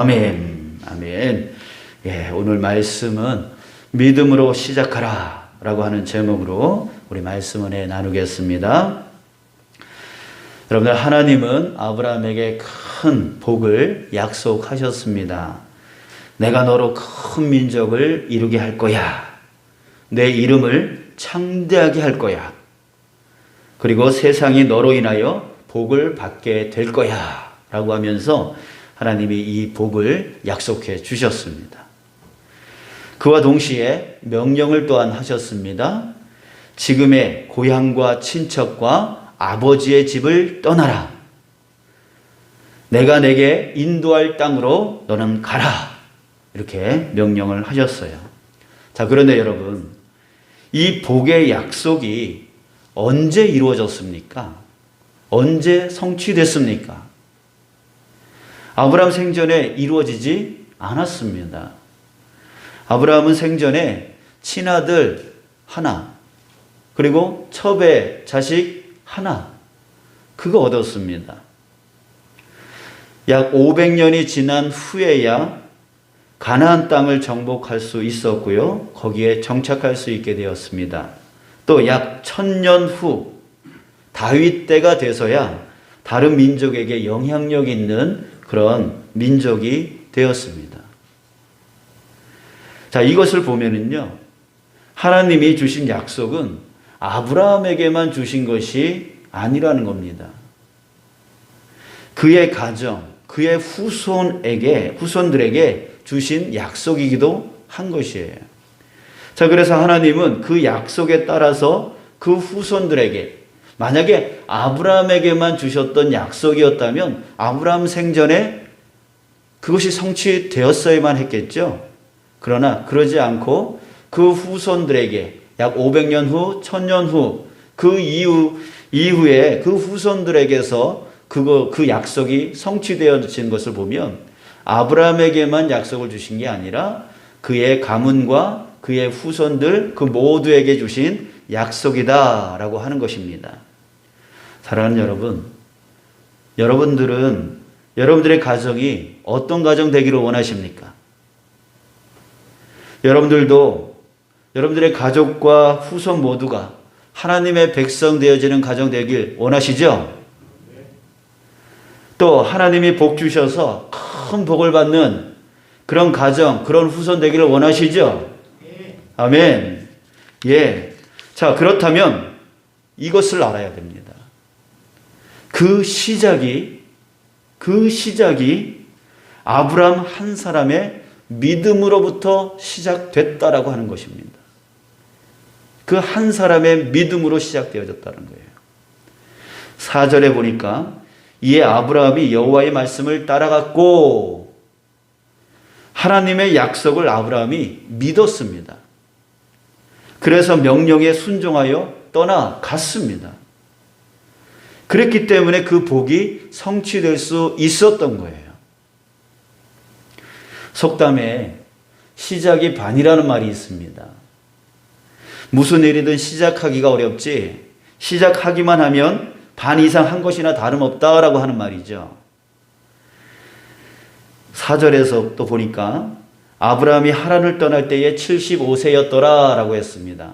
아멘. 아멘. 예, 오늘 말씀은 믿음으로 시작하라 라고 하는 제목으로 우리 말씀 은혜 나누겠습니다. 여러분들, 하나님은 아브라함에게 큰 복을 약속하셨습니다. 내가 너로 큰 민족을 이루게 할 거야. 내 이름을 창대하게 할 거야. 그리고 세상이 너로 인하여 복을 받게 될 거야 라고 하면서 하나님이 이 복을 약속해 주셨습니다. 그와 동시에 명령을 또한 하셨습니다. 지금의 고향과 친척과 아버지의 집을 떠나라. 내가 내게 인도할 땅으로 너는 가라. 이렇게 명령을 하셨어요. 자, 그런데 여러분, 이 복의 약속이 언제 이루어졌습니까? 언제 성취됐습니까? 아브라함 생전에 이루어지지 않았습니다. 아브라함은 생전에 친아들 하나, 그리고 첩의 자식 하나, 그거 얻었습니다. 약 500년이 지난 후에야 가나안 땅을 정복할 수 있었고요. 거기에 정착할 수 있게 되었습니다. 또 약 1000년 후 다윗 때가 돼서야 다른 민족에게 영향력 있는 그런 민족이 되었습니다. 자, 이것을 보면은요, 하나님이 주신 약속은 아브라함에게만 주신 것이 아니라는 겁니다. 그의 가정, 그의 후손들에게 주신 약속이기도 한 것이에요. 자, 그래서 하나님은 그 약속에 따라서 그 후손들에게, 만약에 아브라함에게만 주셨던 약속이었다면 아브라함 생전에 그것이 성취되었어야만 했겠죠. 그러나 그러지 않고 그 후손들에게 약 500년 후, 1000년 후, 그 이후에 그 후손들에게서 그 약속이 성취되어진 것을 보면 아브라함에게만 약속을 주신 게 아니라 그의 가문과 그의 후손들 그 모두에게 주신 약속이다라고 하는 것입니다. 사랑하는 여러분, 여러분들은 여러분들의 가정이 어떤 가정 되기를 원하십니까? 여러분들도 여러분들의 가족과 후손 모두가 하나님의 백성 되어지는 가정 되길 원하시죠? 또 하나님이 복 주셔서 큰 복을 받는 그런 가정, 그런 후손 되기를 원하시죠? 아멘. 예. 자, 그렇다면 이것을 알아야 됩니다. 그 시작이 아브라함 한 사람의 믿음으로부터 시작됐다라고 하는 것입니다. 그 한 사람의 믿음으로 시작되어졌다는 거예요. 4절에 보니까 이에 아브라함이 여호와의 말씀을 따라갔고, 하나님의 약속을 아브라함이 믿었습니다. 그래서 명령에 순종하여 떠나갔습니다. 그랬기 때문에 그 복이 성취될 수 있었던 거예요. 속담에 시작이 반이라는 말이 있습니다. 무슨 일이든 시작하기가 어렵지 시작하기만 하면 반 이상 한 것이나 다름없다라고 하는 말이죠. 4절에서 또 보니까 아브라함이 하란을 떠날 때에 75세였더라 라고 했습니다.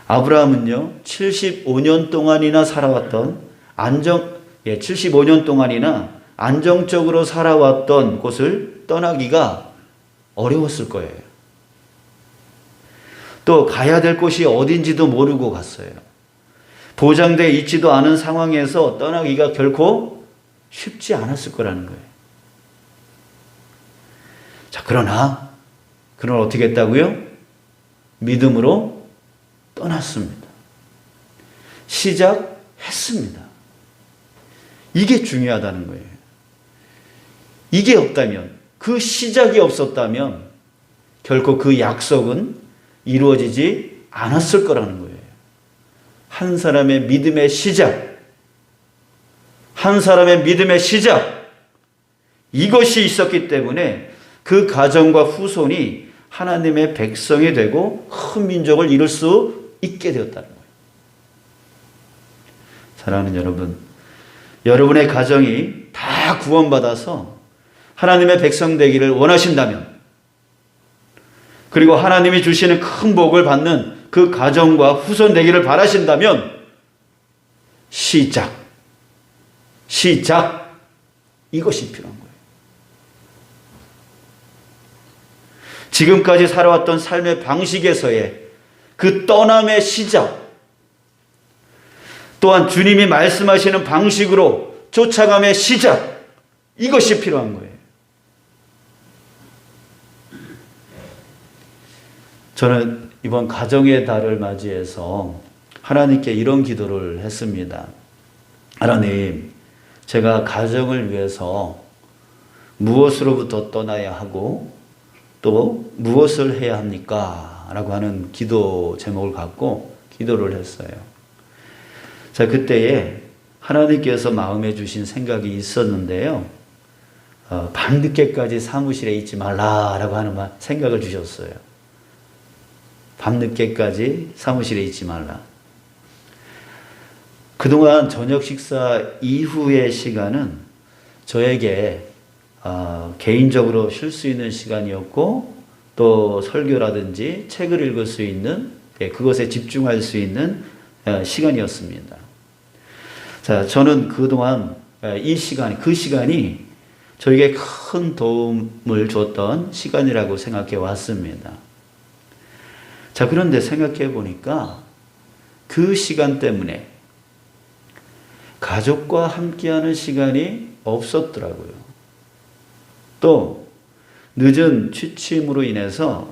아브라함은요, 75년 동안이나 살아왔던 75년 동안이나 안정적으로 살아왔던 곳을 떠나기가 어려웠을 거예요. 또 가야 될 곳이 어딘지도 모르고 갔어요. 보장되어 있지도 않은 상황에서 떠나기가 결코 쉽지 않았을 거라는 거예요. 자, 그러나 그는 어떻게 했다고요? 믿음으로 떠났습니다. 시작했습니다. 이게 중요하다는 거예요. 이게 없다면, 그 시작이 없었다면 결코 그 약속은 이루어지지 않았을 거라는 거예요. 한 사람의 믿음의 시작, 이것이 있었기 때문에 그 가정과 후손이 하나님의 백성이 되고 큰 민족을 이룰 수 있게 되었다는 거예요. 사랑하는 여러분, 여러분의 가정이 다 구원받아서 하나님의 백성 되기를 원하신다면, 그리고 하나님이 주시는 큰 복을 받는 그 가정과 후손 되기를 바라신다면 시작 이것이 필요한 거예요. 지금까지 살아왔던 삶의 방식에서의 그 떠남의 시작, 또한 주님이 말씀하시는 방식으로 쫓아감의 시작, 이것이 필요한 거예요. 저는 이번 가정의 달을 맞이해서 하나님께 이런 기도를 했습니다. 하나님, 제가 가정을 위해서 무엇으로부터 떠나야 하고 또 무엇을 해야 합니까? 라고 하는 기도 제목을 갖고 기도를 했어요. 자, 그때에 하나님께서 마음에 주신 생각이 있었는데요. 밤늦게까지 사무실에 있지 말라라고 하는 생각을 주셨어요. 밤늦게까지 사무실에 있지 말라. 그동안 저녁 식사 이후의 시간은 저에게 개인적으로 쉴 수 있는 시간이었고, 또 설교라든지 책을 읽을 수 있는, 그것에 집중할 수 있는 시간이었습니다. 자, 저는 그동안 그 시간이 저에게 큰 도움을 줬던 시간이라고 생각해 왔습니다. 자, 그런데 생각해 보니까 그 시간 때문에 가족과 함께하는 시간이 없었더라고요. 또 늦은 취침으로 인해서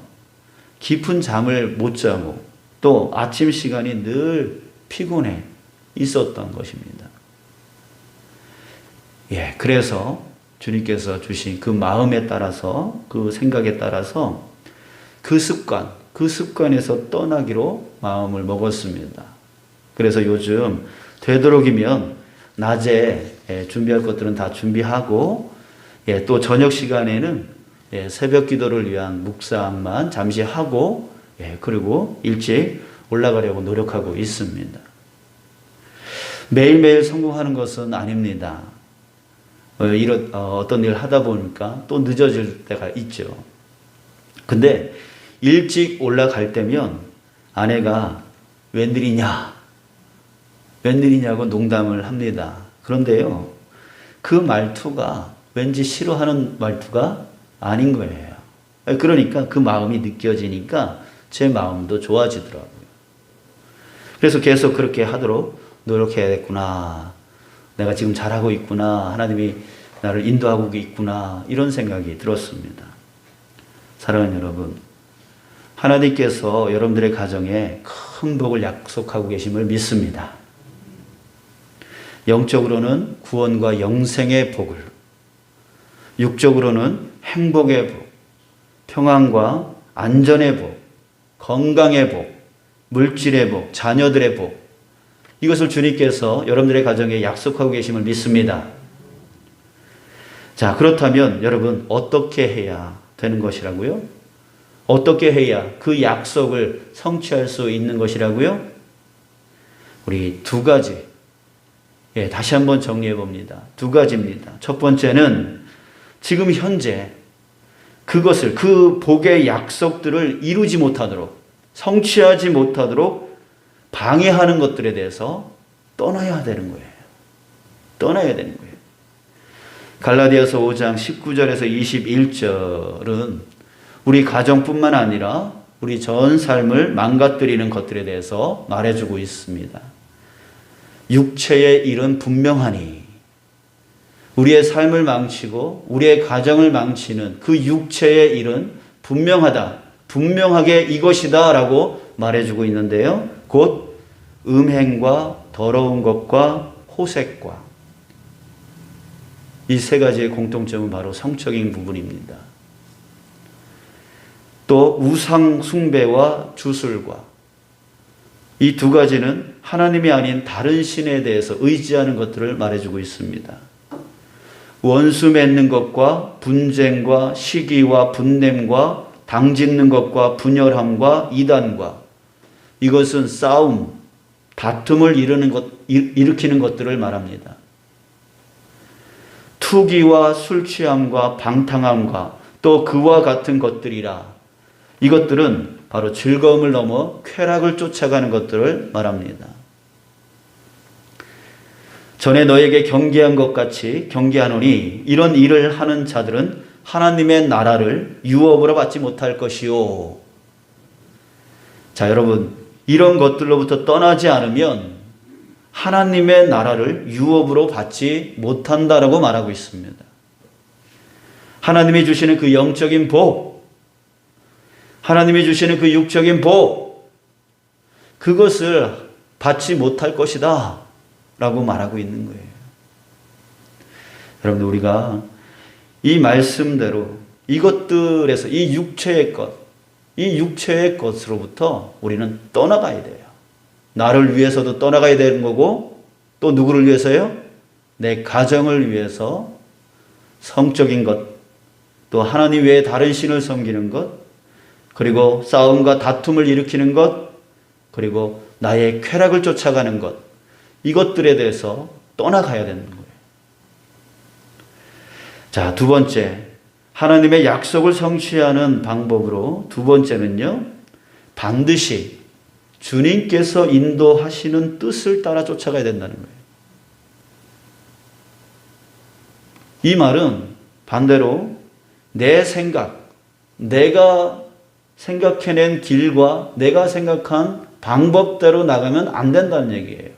깊은 잠을 못 자고 또 아침 시간이 늘 피곤해 있었던 것입니다. 그래서 주님께서 주신 그 마음에 따라서, 그 생각에 따라서 그 습관에서 떠나기로 마음을 먹었습니다. 그래서 요즘 되도록이면 낮에 준비할 것들은 다 준비하고, 또 저녁 시간에는 새벽 기도를 위한 묵상만 잠시 하고, 그리고 일찍 올라가려고 노력하고 있습니다. 매일매일 성공하는 것은 아닙니다. 어떤 일을 하다 보니까 또 늦어질 때가 있죠. 근데 일찍 올라갈 때면 아내가 웬일이냐고 농담을 합니다. 그런데요, 그 말투가 왠지 싫어하는 말투가 아닌 거예요. 그러니까 그 마음이 느껴지니까 제 마음도 좋아지더라고요. 그래서 계속 그렇게 하도록 노력해야겠구나. 내가 지금 잘하고 있구나. 하나님이 나를 인도하고 있구나. 이런 생각이 들었습니다. 사랑하는 여러분, 하나님께서 여러분들의 가정에 큰 복을 약속하고 계심을 믿습니다. 영적으로는 구원과 영생의 복을, 육적으로는 행복의 복, 평안과 안전의 복, 건강의 복, 물질의 복, 자녀들의 복, 이것을 주님께서 여러분들의 가정에 약속하고 계심을 믿습니다. 자, 그렇다면 여러분, 어떻게 해야 되는 것이라고요? 어떻게 해야 그 약속을 성취할 수 있는 것이라고요? 우리 두 가지, 다시 한번 정리해 봅니다. 두 가지입니다. 첫 번째는 지금 현재 그 복의 약속들을 이루지 못하도록, 성취하지 못하도록 방해하는 것들에 대해서 떠나야 되는 거예요. 떠나야 되는 거예요. 갈라디아서 5장 19절에서 21절은 우리 가정뿐만 아니라 우리 전 삶을 망가뜨리는 것들에 대해서 말해주고 있습니다. 육체의 일은 분명하니, 우리의 삶을 망치고 우리의 가정을 망치는 그 육체의 일은 분명하게 이것이다 라고 말해주고 있는데요. 곧 음행과 더러운 것과 호색과, 이 세 가지의 공통점은 바로 성적인 부분입니다. 또 우상 숭배와 주술과, 이 두 가지는 하나님이 아닌 다른 신에 대해서 의지하는 것들을 말해주고 있습니다. 원수 맺는 것과 분쟁과 시기와 분냄과 당짓는 것과 분열함과 이단과, 이것은 싸움, 다툼을 일으키는 것들을 말합니다. 투기와 술 취함과 방탕함과 또 그와 같은 것들이라. 이것들은 바로 즐거움을 넘어 쾌락을 쫓아가는 것들을 말합니다. 전에 너에게 경계한 것 같이 경계하노니 이런 일을 하는 자들은 하나님의 나라를 유업으로 받지 못할 것이요. 자, 여러분, 이런 것들로부터 떠나지 않으면 하나님의 나라를 유업으로 받지 못한다라고 말하고 있습니다. 하나님이 주시는 그 영적인 복, 하나님이 주시는 그 육적인 복, 그것을 받지 못할 것이다 라고 말하고 있는 거예요. 여러분들, 우리가 이 말씀대로 이것들에서 이 육체의 것으로부터 우리는 떠나가야 돼요. 나를 위해서도 떠나가야 되는 거고, 또 누구를 위해서요? 내 가정을 위해서 성적인 것, 또 하나님 외에 다른 신을 섬기는 것, 그리고 싸움과 다툼을 일으키는 것, 그리고 나의 쾌락을 쫓아가는 것, 이것들에 대해서 떠나가야 되는 거예요. 자, 두 번째, 하나님의 약속을 성취하는 방법으로 두 번째는요, 반드시 주님께서 인도하시는 뜻을 따라 쫓아가야 된다는 거예요. 이 말은 반대로 내 생각, 내가 생각해낸 길과 내가 생각한 방법대로 나가면 안 된다는 얘기예요.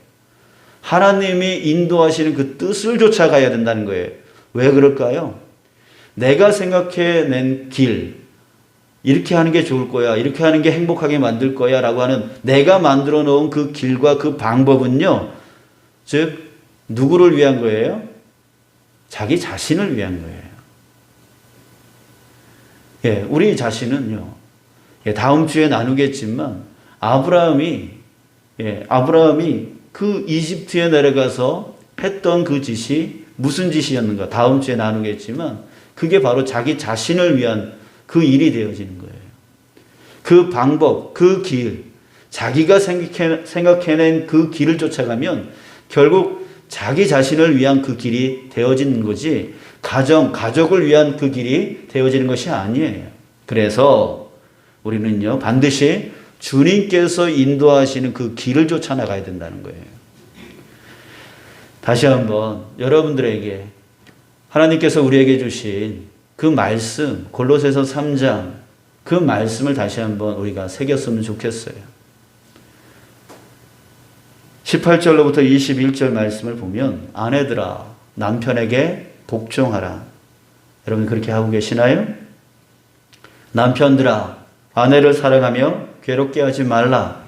하나님이 인도하시는 그 뜻을 쫓아가야 된다는 거예요. 왜 그럴까요? 내가 생각해낸 길, 이렇게 하는 게 좋을 거야, 이렇게 하는 게 행복하게 만들 거야 라고 하는 내가 만들어 놓은 그 길과 그 방법은요, 즉 누구를 위한 거예요? 자기 자신을 위한 거예요. 예, 우리 자신은요, 다음 주에 나누겠지만 아브라함이 그 이집트에 내려가서 했던 그 짓이 무슨 짓이었는가 다음 주에 나누겠지만 그게 바로 자기 자신을 위한 그 일이 되어지는 거예요. 그 방법, 그 길, 자기가 생각해낸 그 길을 쫓아가면 결국 자기 자신을 위한 그 길이 되어지는 거지 가족을 위한 그 길이 되어지는 것이 아니에요. 그래서 우리는요, 반드시 주님께서 인도하시는 그 길을 쫓아 나가야 된다는 거예요. 다시 한번 여러분들에게 하나님께서 우리에게 주신 그 말씀, 골로새서 3장, 그 말씀을 다시 한번 우리가 새겼으면 좋겠어요. 18절로부터 21절 말씀을 보면, 아내들아 남편에게 복종하라. 여러분 그렇게 하고 계시나요? 남편들아 아내를 사랑하며 괴롭게 하지 말라.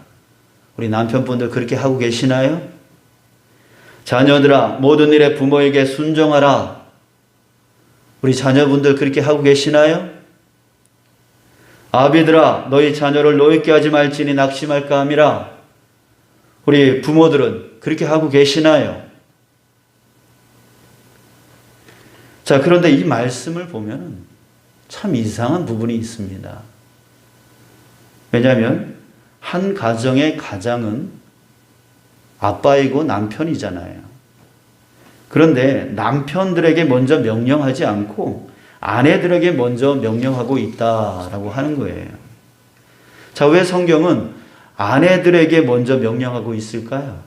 우리 남편분들 그렇게 하고 계시나요? 자녀들아 모든 일에 부모에게 순종하라. 우리 자녀분들 그렇게 하고 계시나요? 아비들아 너희 자녀를 노엽게 하지 말지니 낙심할까 함이라. 우리 부모들은 그렇게 하고 계시나요? 자, 그런데 이 말씀을 보면 참 이상한 부분이 있습니다. 왜냐하면 한 가정의 가장은 아빠이고 남편이잖아요. 그런데 남편들에게 먼저 명령하지 않고 아내들에게 먼저 명령하고 있다라고 하는 거예요. 자, 왜 성경은 아내들에게 먼저 명령하고 있을까요?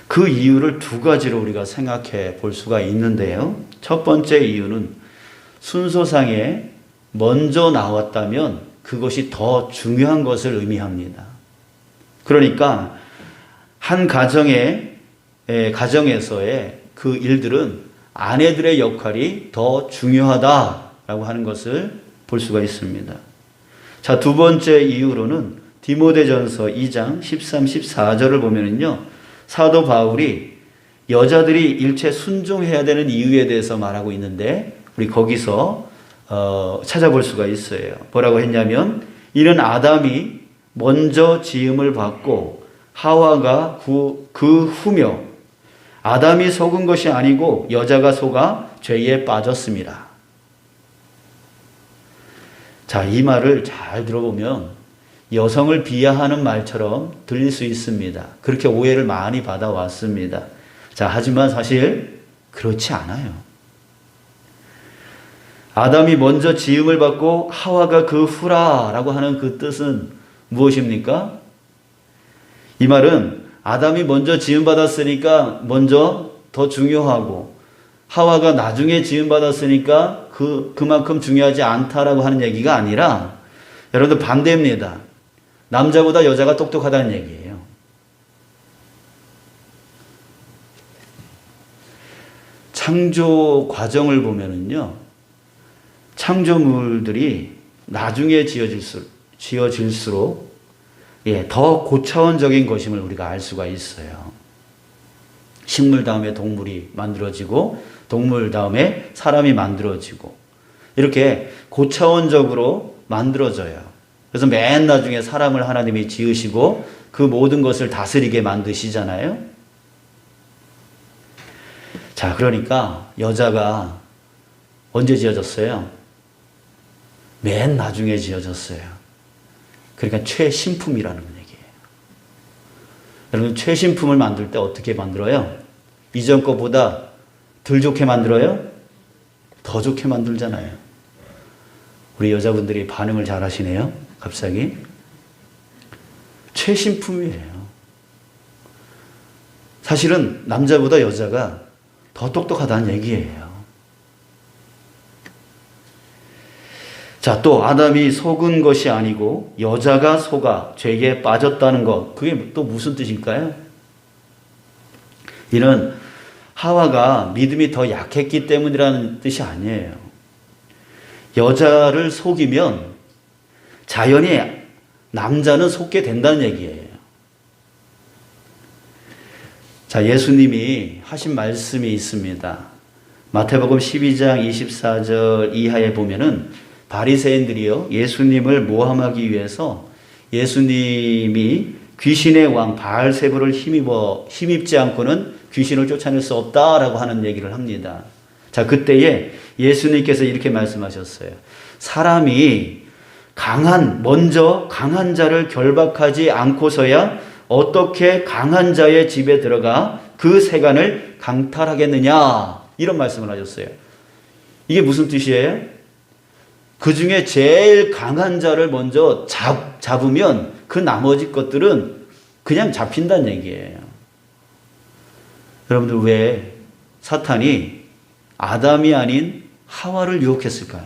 그 이유를 두 가지로 우리가 생각해 볼 수가 있는데요. 첫 번째 이유는 순서상에 먼저 나왔다면 그것이 더 중요한 것을 의미합니다. 그러니까 한 가정에서의 그 일들은 아내들의 역할이 더 중요하다라고 하는 것을 볼 수가 있습니다. 자, 두 번째 이유로는 디모데전서 2장 13, 14절을 보면은요, 사도 바울이 여자들이 일체 순종해야 되는 이유에 대해서 말하고 있는데 우리 거기서 찾아볼 수가 있어요. 뭐라고 했냐면, 이는 아담이 먼저 지음을 받고 하와가 그 후며 아담이 속은 것이 아니고 여자가 속아 죄에 빠졌습니다. 자, 이 말을 잘 들어보면 여성을 비하하는 말처럼 들릴 수 있습니다. 그렇게 오해를 많이 받아왔습니다. 자, 하지만 사실 그렇지 않아요. 아담이 먼저 지음을 받고 하와가 그 후라라고 하는 그 뜻은 무엇입니까? 이 말은 아담이 먼저 지음 받았으니까 먼저 더 중요하고 하와가 나중에 지음 받았으니까 그만큼 중요하지 않다라고 하는 얘기가 아니라 여러분들 반대입니다. 남자보다 여자가 똑똑하다는 얘기예요. 창조 과정을 보면은요, 창조물들이 나중에 지어질수록 더 고차원적인 것임을 우리가 알 수가 있어요. 식물 다음에 동물이 만들어지고 동물 다음에 사람이 만들어지고 이렇게 고차원적으로 만들어져요. 그래서 맨 나중에 사람을 하나님이 지으시고 그 모든 것을 다스리게 만드시잖아요. 자, 그러니까 여자가 언제 지어졌어요? 맨 나중에 지어졌어요. 그러니까 최신품이라는 얘기예요. 여러분, 최신품을 만들 때 어떻게 만들어요? 이전 거보다 덜 좋게 만들어요? 더 좋게 만들잖아요. 우리 여자분들이 반응을 잘 하시네요. 갑자기. 최신품이에요. 사실은 남자보다 여자가 더 똑똑하다는 얘기예요. 자, 또 아담이 속은 것이 아니고 여자가 속아 죄에 빠졌다는 것. 그게 또 무슨 뜻일까요? 이는 하와가 믿음이 더 약했기 때문이라는 뜻이 아니에요. 여자를 속이면 자연히 남자는 속게 된다는 얘기예요. 자, 예수님이 하신 말씀이 있습니다. 마태복음 12장 24절 이하에 보면은 바리새인들이요, 예수님을 모함하기 위해서 예수님이 귀신의 왕 바알세불을 힘입지 않고는 귀신을 쫓아낼 수 없다라고 하는 얘기를 합니다. 자, 그때에 예수님께서 이렇게 말씀하셨어요. 사람이 먼저 강한 자를 결박하지 않고서야 어떻게 강한 자의 집에 들어가 그 세간을 강탈하겠느냐, 이런 말씀을 하셨어요. 이게 무슨 뜻이에요? 그 중에 제일 강한 자를 먼저 잡으면 그 나머지 것들은 그냥 잡힌다는 얘기예요. 여러분들, 왜 사탄이 아담이 아닌 하와를 유혹했을까요?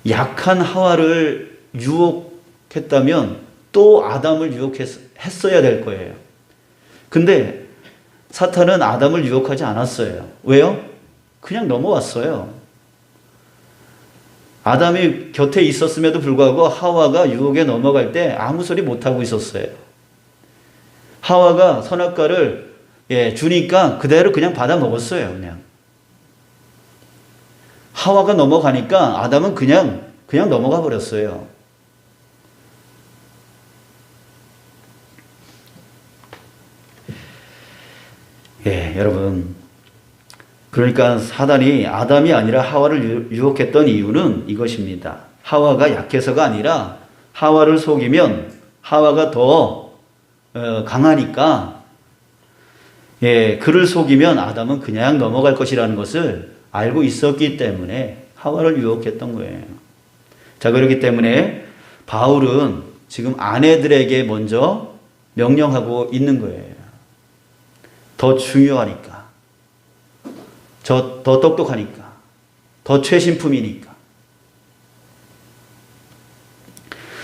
약한 하와를 유혹했다면 또 아담을 유혹했어야 될 거예요. 근데 사탄은 아담을 유혹하지 않았어요. 왜요? 그냥 넘어왔어요. 아담이 곁에 있었음에도 불구하고 하와가 유혹에 넘어갈 때 아무 소리 못하고 있었어요. 하와가 선악과를 주니까 그대로 그냥 받아 먹었어요. 그냥. 하와가 넘어가니까 아담은 그냥 넘어가 버렸어요. 여러분. 그러니까 사단이 아담이 아니라 하와를 유혹했던 이유는 이것입니다. 하와가 약해서가 아니라 하와를 속이면 하와가 더 강하니까 그를 속이면 아담은 그냥 넘어갈 것이라는 것을 알고 있었기 때문에 하와를 유혹했던 거예요. 자, 그렇기 때문에 바울은 지금 아내들에게 먼저 명령하고 있는 거예요. 더 중요하니까. 더 똑똑하니까. 더 최신품이니까.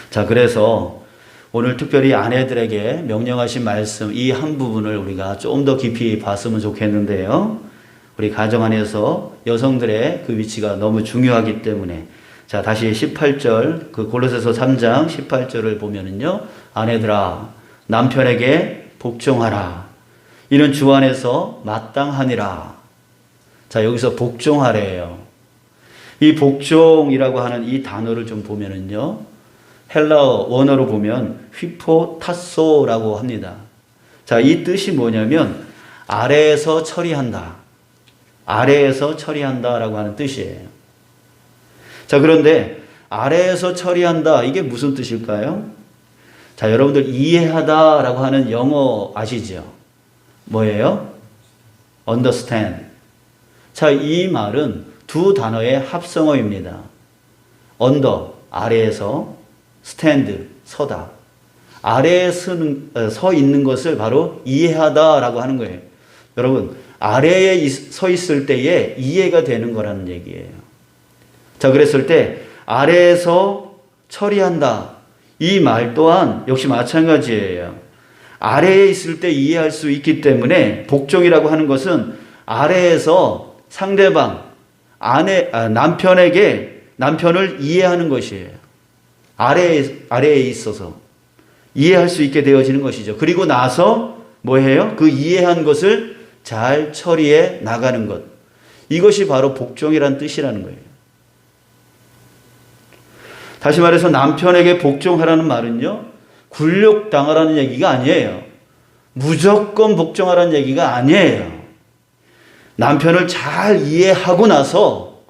자, 그래서 오늘 특별히 아내들에게 명령하신 말씀, 이 한 부분을 우리가 좀 더 깊이 봤으면 좋겠는데요. 우리 가정 안에서 여성들의 그 위치가 너무 중요하기 때문에. 자, 다시 18절, 그 골로새서 3장 18절을 보면은요. 아내들아, 남편에게 복종하라. 이는 주 안에서 마땅하니라. 자, 여기서 복종하래요. 이 복종이라고 하는 이 단어를 좀 보면은요, 헬라어 원어로 보면 휘포타소라고 합니다. 자, 이 뜻이 뭐냐면 아래에서 처리한다. 아래에서 처리한다라고 하는 뜻이에요. 자, 그런데 아래에서 처리한다, 이게 무슨 뜻일까요? 자, 여러분들 이해하다라고 하는 영어 아시죠? 뭐예요? understand. 자, 이 말은 두 단어의 합성어입니다. under, 아래에서, stand, 서다. 아래에 서 있는 것을 바로 이해하다라고 하는 거예요. 여러분, 아래에 서 있을 때에 이해가 되는 거라는 얘기예요. 자, 그랬을 때 아래에서 처리한다. 이 말 또한 역시 마찬가지예요. 아래에 있을 때 이해할 수 있기 때문에 복종이라고 하는 것은 아래에서 상대방, 남편을 이해하는 것이에요. 아래에 있어서 이해할 수 있게 되어지는 것이죠. 그리고 나서 뭐해요? 그 이해한 것을 잘 처리해 나가는 것. 이것이 바로 복종이란 뜻이라는 거예요. 다시 말해서 남편에게 복종하라는 말은요, 굴욕당하라는 얘기가 아니에요. 무조건 복종하라는 얘기가 아니에요. 남편을 잘 이해하고 나서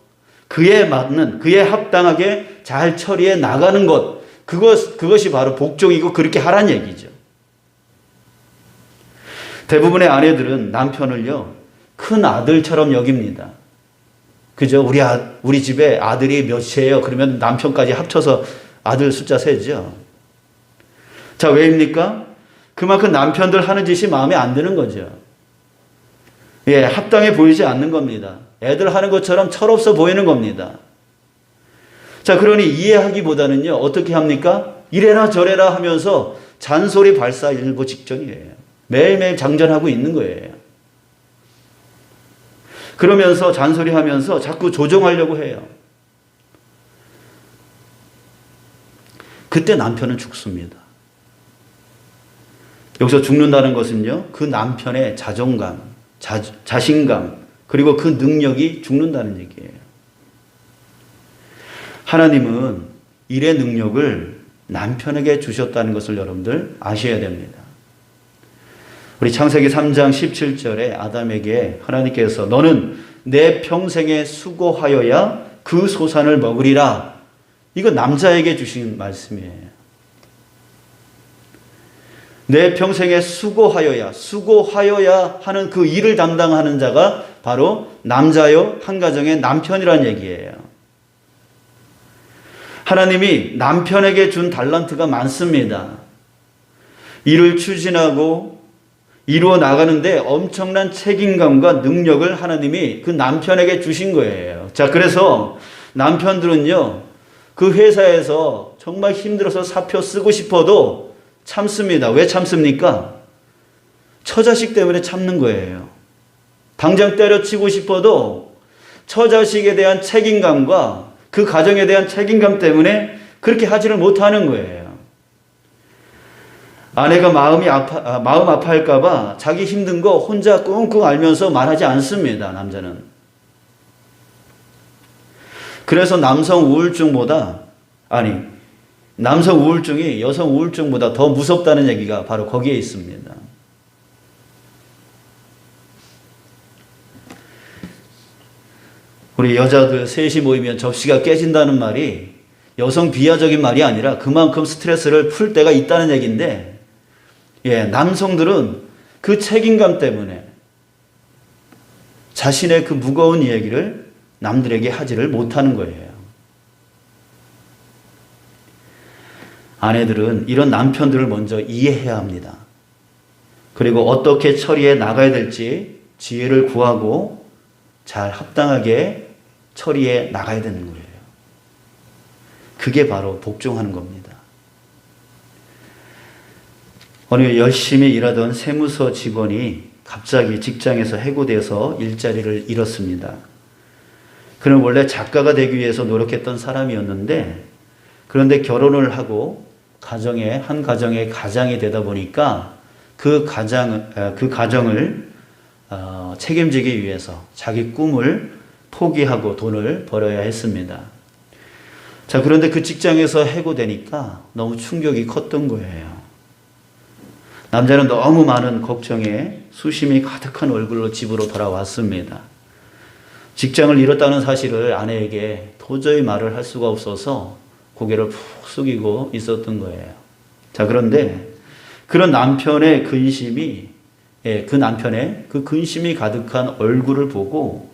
그에 맞는, 그에 합당하게 잘 처리해 나가는 것, 그것이 바로 복종이고 그렇게 하라는 얘기죠. 대부분의 아내들은 남편을요, 큰 아들처럼 여깁니다. 그죠? 우리 집에 아들이 몇이에요? 그러면 남편까지 합쳐서 아들 숫자 세죠. 자, 왜입니까? 그만큼 남편들 하는 짓이 마음에 안 드는 거죠. 예, 합당해 보이지 않는 겁니다. 애들 하는 것처럼 철없어 보이는 겁니다. 자, 그러니 이해하기보다는요, 어떻게 합니까? 이래라 저래라 하면서 잔소리 발사 일보 직전이에요. 매일매일 장전하고 있는 거예요. 그러면서 잔소리하면서 자꾸 조종하려고 해요. 그때 남편은 죽습니다. 여기서 죽는다는 것은요, 그 남편의 자존감, 자신감, 그리고 그 능력이 죽는다는 얘기예요. 하나님은 일의 능력을 남편에게 주셨다는 것을 여러분들 아셔야 됩니다. 우리 창세기 3장 17절에 아담에게 하나님께서 너는 내 평생에 수고하여야 그 소산을 먹으리라. 이거 남자에게 주신 말씀이에요. 내 평생에 수고하여야 하는 그 일을 담당하는 자가 바로 남자요, 한 가정의 남편이란 얘기예요. 하나님이 남편에게 준 달란트가 많습니다. 일을 추진하고 이루어 나가는데 엄청난 책임감과 능력을 하나님이 그 남편에게 주신 거예요. 자, 그래서 남편들은요, 그 회사에서 정말 힘들어서 사표 쓰고 싶어도 참습니다. 왜 참습니까? 처자식 때문에 참는 거예요. 당장 때려치고 싶어도 처자식에 대한 책임감과 그 가정에 대한 책임감 때문에 그렇게 하지를 못하는 거예요. 아내가 마음 아파할까봐 자기 힘든 거 혼자 끙끙 앓면서 말하지 않습니다. 남자는. 그래서 남성 우울증이 여성 우울증보다 더 무섭다는 얘기가 바로 거기에 있습니다. 우리 여자들 셋이 모이면 접시가 깨진다는 말이 여성 비하적인 말이 아니라 그만큼 스트레스를 풀 때가 있다는 얘기인데, 예, 남성들은 그 책임감 때문에 자신의 그 무거운 이야기를 남들에게 하지를 못하는 거예요. 아내들은 이런 남편들을 먼저 이해해야 합니다. 그리고 어떻게 처리해 나가야 될지 지혜를 구하고 잘 합당하게 처리해 나가야 되는 거예요. 그게 바로 복종하는 겁니다. 어느 열심히 일하던 세무서 직원이 갑자기 직장에서 해고돼서 일자리를 잃었습니다. 그는 원래 작가가 되기 위해서 노력했던 사람이었는데, 그런데 결혼을 하고 한 가정의 가장이 되다 보니까 그 가정을 책임지기 위해서 자기 꿈을 포기하고 돈을 벌어야 했습니다. 자, 그런데 그 직장에서 해고되니까 너무 충격이 컸던 거예요. 남자는 너무 많은 걱정에 수심이 가득한 얼굴로 집으로 돌아왔습니다. 직장을 잃었다는 사실을 아내에게 도저히 말을 할 수가 없어서 고개를 푹 숙이고 있었던 거예요. 자, 그런데 그런 남편의 근심이, 그 남편의 그 근심이 가득한 얼굴을 보고,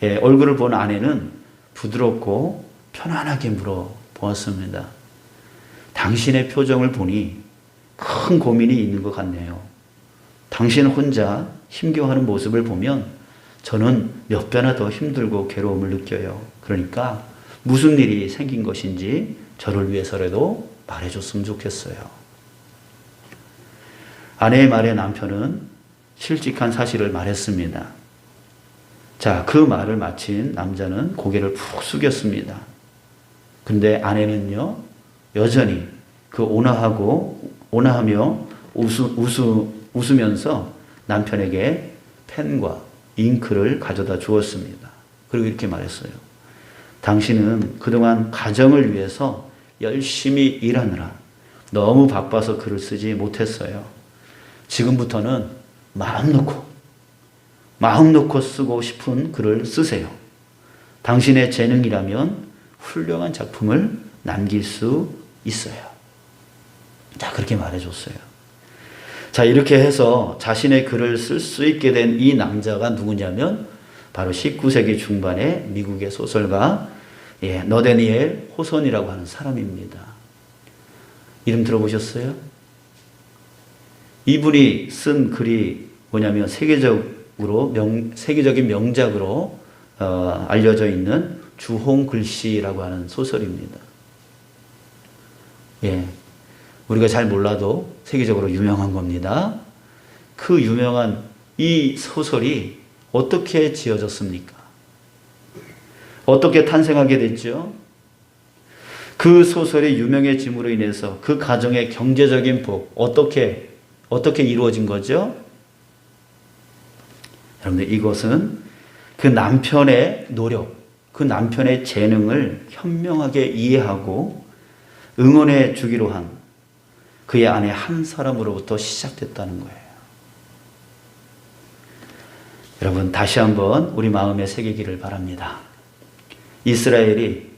얼굴을 본 아내는 부드럽고 편안하게 물어보았습니다. 당신의 표정을 보니 큰 고민이 있는 것 같네요. 당신 혼자 힘겨워하는 모습을 보면 저는 몇 배나 더 힘들고 괴로움을 느껴요. 그러니까 무슨 일이 생긴 것인지 저를 위해서라도 말해줬으면 좋겠어요. 아내의 말에 남편은 실직한 사실을 말했습니다. 자, 그 말을 마친 남자는 고개를 푹 숙였습니다. 근데 아내는요, 여전히 그 온화하며 웃으면서 남편에게 펜과 잉크를 가져다 주었습니다. 그리고 이렇게 말했어요. 당신은 그동안 가정을 위해서 열심히 일하느라 너무 바빠서 글을 쓰지 못했어요. 지금부터는 마음 놓고 쓰고 싶은 글을 쓰세요. 당신의 재능이라면 훌륭한 작품을 남길 수 있어요. 자, 그렇게 말해줬어요. 자, 이렇게 해서 자신의 글을 쓸 수 있게 된 이 남자가 누구냐면 바로 19세기 중반의 미국의 소설가 너데니엘 호선이라고 하는 사람입니다. 이름 들어보셨어요? 이분이 쓴 글이 뭐냐면 세계적인 명작으로 알려져 있는 주홍글씨라고 하는 소설입니다. 우리가 잘 몰라도 세계적으로 유명한 겁니다. 그 유명한 이 소설이 어떻게 지어졌습니까? 어떻게 탄생하게 됐죠? 그 소설이 유명해짐으로 인해서 그 가정의 경제적인 복, 어떻게 이루어진 거죠? 여러분들, 이것은 그 남편의 노력, 그 남편의 재능을 현명하게 이해하고 응원해 주기로 한 그의 아내 한 사람으로부터 시작됐다는 거예요. 여러분, 다시 한번 우리 마음에 새기기를 바랍니다. 이스라엘이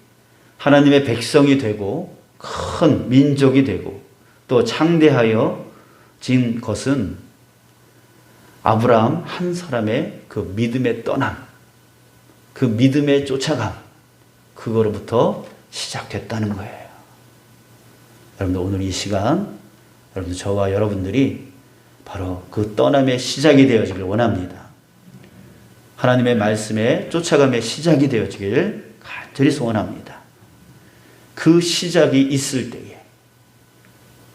하나님의 백성이 되고 큰 민족이 되고 또 창대하여 진 것은 아브라함 한 사람의 그 믿음의 떠남, 그 믿음의 쫓아감, 그거로부터 시작됐다는 거예요. 여러분들, 오늘 이 시간 여러분들, 저와 여러분들이 바로 그 떠남의 시작이 되어지길 원합니다. 하나님의 말씀에 쫓아감의 시작이 되어지길 간절히 소원합니다. 그 시작이 있을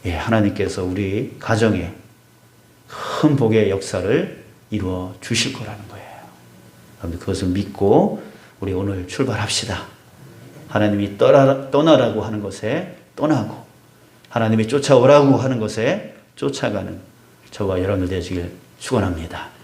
때에 하나님께서 우리 가정에 큰 복의 역사를 이루어 주실 거라는 거예요. 여러분들, 그것을 믿고 우리 오늘 출발합시다. 하나님이 떠나라고 하는 것에 떠나고 하나님이 쫓아오라고 하는 것에 쫓아가는 저와 여러분들 되시길 축원합니다.